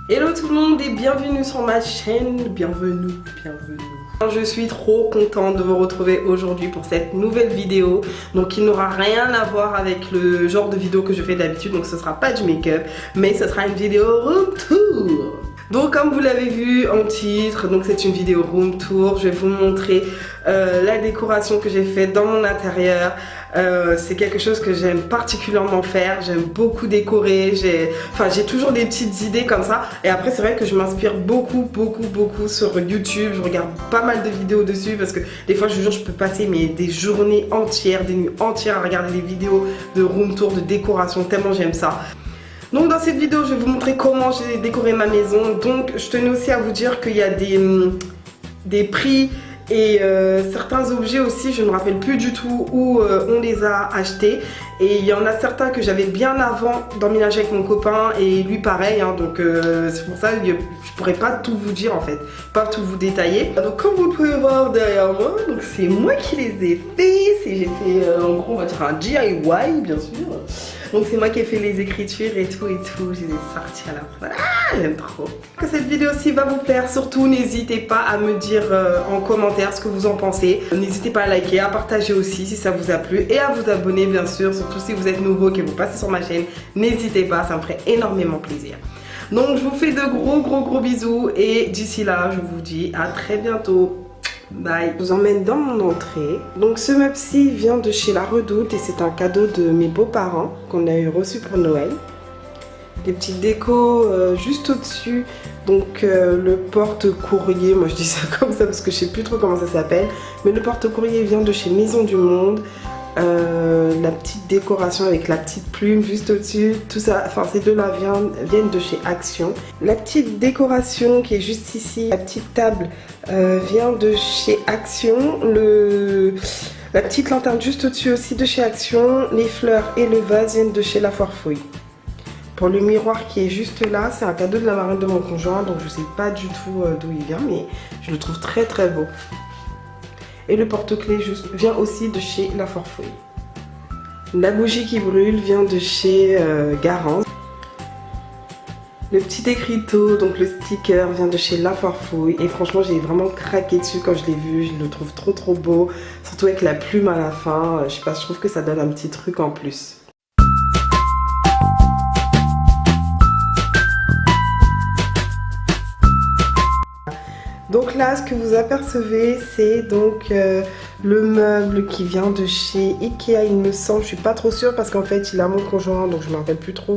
Hello tout le monde et bienvenue sur ma chaîne, bienvenue. Je suis trop contente de vous retrouver aujourd'hui pour cette nouvelle vidéo. Donc il n'aura rien à voir avec le genre de vidéo que je fais d'habitude, donc ce sera pas du make-up, mais ce sera une vidéo room tour. Donc comme vous l'avez vu en titre, donc c'est une vidéo room tour. Je vais vous montrer la décoration que j'ai faite dans mon intérieur. C'est quelque chose que j'aime particulièrement faire. J'aime beaucoup décorer. J'ai toujours des petites idées comme ça. Et après c'est vrai que je m'inspire beaucoup sur YouTube. Je regarde pas mal de vidéos dessus parce que des fois je vous jure je peux passer des journées entières, des nuits entières à regarder des vidéos de room tour, de décoration, tellement j'aime ça. Donc dans cette vidéo je vais vous montrer comment j'ai décoré ma maison. Donc je tenais aussi à vous dire qu'il y a des prix et certains objets aussi, je ne me rappelle plus du tout où on les a achetés. Et il y en a certains que j'avais bien avant d'emménager avec mon copain et lui pareil, hein, donc c'est pour ça que je pourrais pas tout vous dire en fait, pas tout vous détailler. Donc comme vous pouvez voir derrière moi, donc c'est moi qui les ai fait, j'ai fait en gros on va dire un DIY bien sûr. Donc c'est moi qui ai fait les écritures et tout, je les ai sortis à la fin. Ah, j'aime trop. Que cette vidéo-ci va vous plaire, surtout n'hésitez pas à me dire en commentaire ce que vous en pensez. N'hésitez pas à liker, à partager aussi si ça vous a plu et à vous abonner bien sûr, surtout si vous êtes nouveau, que vous passez sur ma chaîne. N'hésitez pas, ça me ferait énormément plaisir. Donc je vous fais de gros bisous et d'ici là je vous dis à très bientôt. Bye. Je vous emmène dans mon entrée. Donc ce meuble-ci vient de chez La Redoute et c'est un cadeau de mes beaux-parents qu'on a eu reçu pour Noël. Des petites décos juste au-dessus. Donc le porte-courrier, moi je dis ça comme ça parce que je sais plus trop comment ça s'appelle. Mais le porte-courrier vient de chez Maison du Monde. La petite décoration avec la petite plume juste au-dessus, tout ça, enfin ces deux-là viennent de chez Action. La petite décoration qui est juste ici, la petite table vient de chez Action. La petite lanterne juste au-dessus aussi de chez Action. Les fleurs et le vase viennent de chez La Forfouille. Pour le miroir qui est juste là, c'est un cadeau de la marraine de mon conjoint, donc je sais pas du tout d'où il vient, mais je le trouve très beau. Et le porte-clés vient aussi de chez La Forfouille. La bougie qui brûle vient de chez Garance. Le petit écriteau, donc le sticker, vient de chez La Forfouille. Et franchement, j'ai vraiment craqué dessus quand je l'ai vu. Je le trouve trop beau. Surtout avec la plume à la fin. Je sais pas, je trouve que ça donne un petit truc en plus. Donc là, ce que vous apercevez, c'est donc le meuble qui vient de chez Ikea, il me semble. Je suis pas trop sûre parce qu'en fait, il a mon conjoint, donc je me rappelle plus trop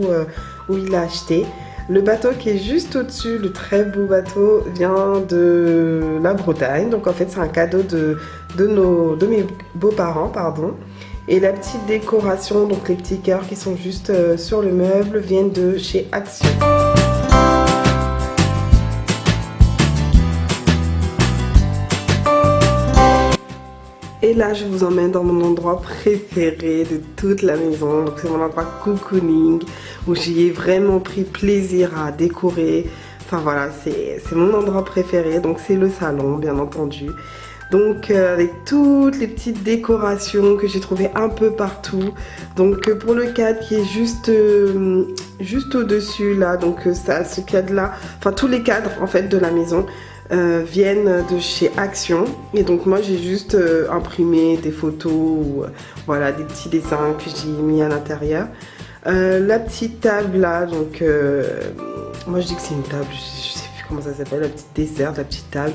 où il l'a acheté. Le bateau qui est juste au-dessus, le très beau bateau, vient de la Bretagne. Donc en fait, c'est un cadeau de mes beaux-parents, pardon. Et la petite décoration, donc les petits cœurs qui sont juste sur le meuble, viennent de chez Action. Et là, je vous emmène dans mon endroit préféré de toute la maison. Donc, c'est mon endroit cocooning où j'y ai vraiment pris plaisir à décorer. Enfin voilà, c'est mon endroit préféré. Donc, c'est le salon, bien entendu. Donc, avec toutes les petites décorations que j'ai trouvées un peu partout. Donc, pour le cadre qui est juste au-dessus là. Donc, ce cadre-là, enfin tous les cadres en fait de la maison. Viennent de chez Action et donc moi j'ai juste imprimé des photos ou voilà des petits dessins que j'ai mis à l'intérieur. La petite table là, donc moi je dis que c'est une table, je sais plus comment ça s'appelle, la petite dessert, la petite table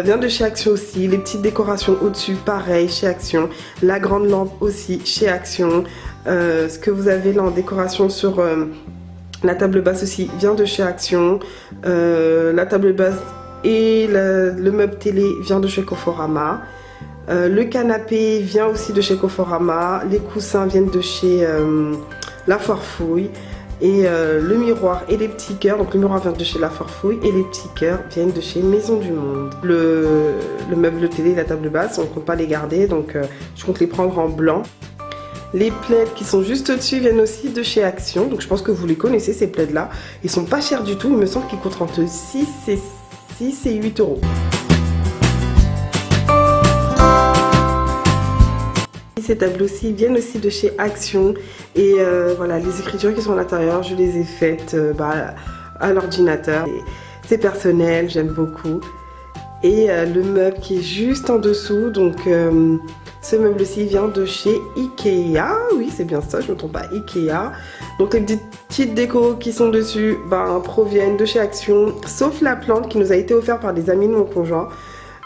vient de chez Action aussi. Les petites décorations au-dessus pareil chez Action. La grande lampe aussi chez Action. Ce que vous avez là en décoration sur la table basse aussi vient de chez Action. La table basse et le meuble télé vient de chez Conforama. Le canapé vient aussi de chez Conforama. Les coussins viennent de chez La Forfouille. Et le miroir et les petits cœurs, donc le miroir vient de chez La Forfouille et les petits cœurs viennent de chez Maison du Monde. Le meuble télé et la table basse, on ne compte pas les garder, donc je compte les prendre en blanc. Les plaids qui sont juste au-dessus viennent aussi de chez Action, donc je pense que vous les connaissez ces plaids là. Ils sont pas chers du tout, il me semble qu'ils coûtent entre 6 et 8 euros. Ces tableaux-ci viennent aussi de chez Action et voilà, les écritures qui sont à l'intérieur, je les ai faites à l'ordinateur. C'est personnel, j'aime beaucoup. Et le meuble qui est juste en dessous, donc ce meuble-ci vient de chez Ikea. Oui, c'est bien ça, je ne me trompe pas, Ikea. Donc les petites décos qui sont dessus proviennent de chez Action, sauf la plante qui nous a été offerte par des amis de mon conjoint.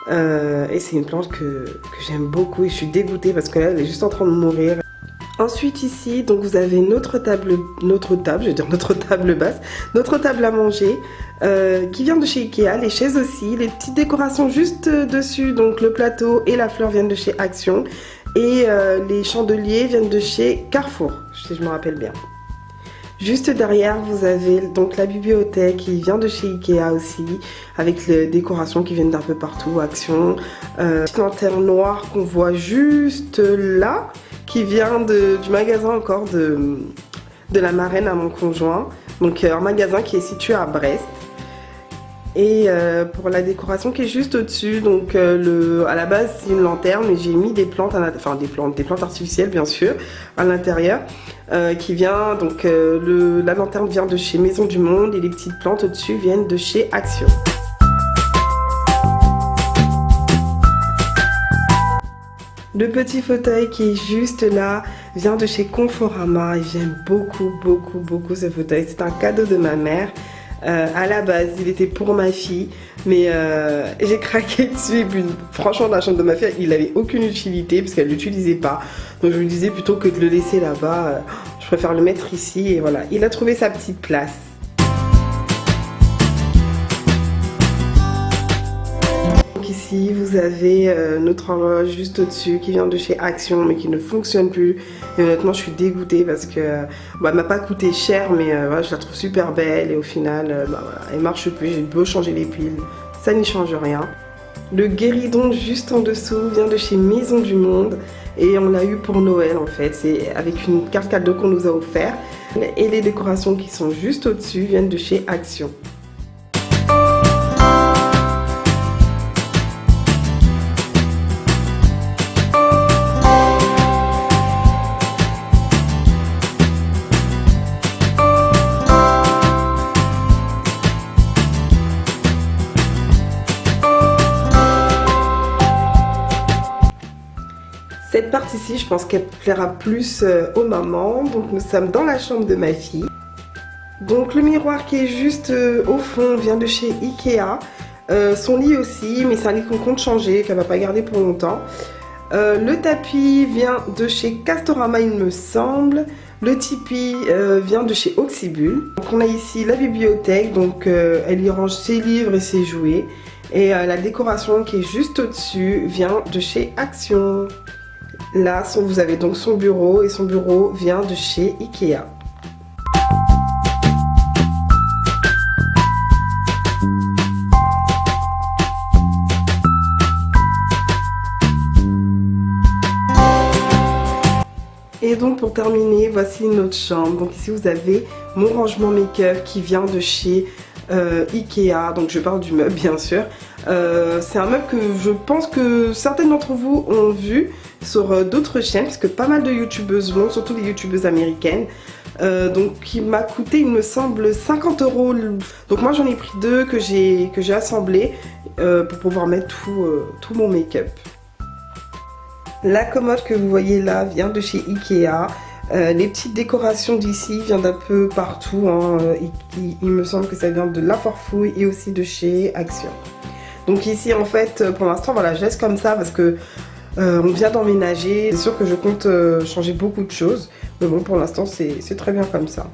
Et c'est une plante que j'aime beaucoup et je suis dégoûtée parce que là, elle est juste en train de mourir. Ensuite ici, donc vous avez notre table basse, notre table à manger qui vient de chez Ikea, les chaises aussi, les petites décorations juste dessus, donc le plateau et la fleur viennent de chez Action et les chandeliers viennent de chez Carrefour, si je me rappelle bien. Juste derrière, vous avez donc la bibliothèque qui vient de chez Ikea aussi, avec les décorations qui viennent d'un peu partout, Action, petite lanterne noire qu'on voit juste là, qui vient du magasin encore de la marraine à mon conjoint. Donc un magasin qui est situé à Brest. Et pour la décoration qui est juste au-dessus, donc à la base c'est une lanterne, mais j'ai mis des plantes, des plantes artificielles bien sûr, à l'intérieur, qui vient, donc la lanterne vient de chez Maison du Monde et les petites plantes au-dessus viennent de chez Action. Le petit fauteuil qui est juste là vient de chez Conforama et j'aime beaucoup ce fauteuil. C'est un cadeau de ma mère. À la base, il était pour ma fille, mais j'ai craqué dessus. Et puis, franchement, dans la chambre de ma fille, il n'avait aucune utilité parce qu'elle ne l'utilisait pas. Donc je me disais plutôt que de le laisser là-bas, je préfère le mettre ici. Et voilà, il a trouvé sa petite place. Ici vous avez notre horloge juste au-dessus qui vient de chez Action mais qui ne fonctionne plus et honnêtement je suis dégoûtée parce que elle m'a pas coûté cher mais voilà, je la trouve super belle et au final voilà, elle marche plus, j'ai beau changer les piles, ça n'y change rien. Le guéridon juste en dessous vient de chez Maison du Monde et on l'a eu pour Noël en fait, c'est avec une carte cadeau qu'on nous a offert et les décorations qui sont juste au-dessus viennent de chez Action. Cette partie-ci, je pense qu'elle plaira plus aux mamans. Donc nous sommes dans la chambre de ma fille. Donc le miroir qui est juste au fond vient de chez Ikea. Son lit aussi, mais c'est un lit qu'on compte changer, qu'elle va pas garder pour longtemps. Le tapis vient de chez Castorama, il me semble. Le tipi vient de chez Oxybul. Donc on a ici la bibliothèque, donc elle y range ses livres et ses jouets. Et la décoration qui est juste au-dessus vient de chez Action. Là, vous avez donc son bureau et son bureau vient de chez Ikea. Et donc pour terminer, voici notre chambre. Donc ici vous avez mon rangement make-up qui vient de chez Ikea. Donc je parle du meuble bien sûr. C'est un meuble que je pense que certaines d'entre vous ont vu sur d'autres chaînes, puisque pas mal de youtubeuses l'ont, surtout les youtubeuses américaines. Donc il m'a coûté, il me semble, 50 €. Donc moi j'en ai pris deux que j'ai assemblés pour pouvoir mettre tout mon make-up. La commode que vous voyez là vient de chez Ikea. Les petites décorations d'ici viennent d'un peu partout. Hein. Il me semble que ça vient de La Forfouille et aussi de chez Action. Donc ici en fait pour l'instant voilà, je laisse comme ça parce que on vient d'emménager. C'est sûr que je compte changer beaucoup de choses. Mais bon, pour l'instant c'est très bien comme ça.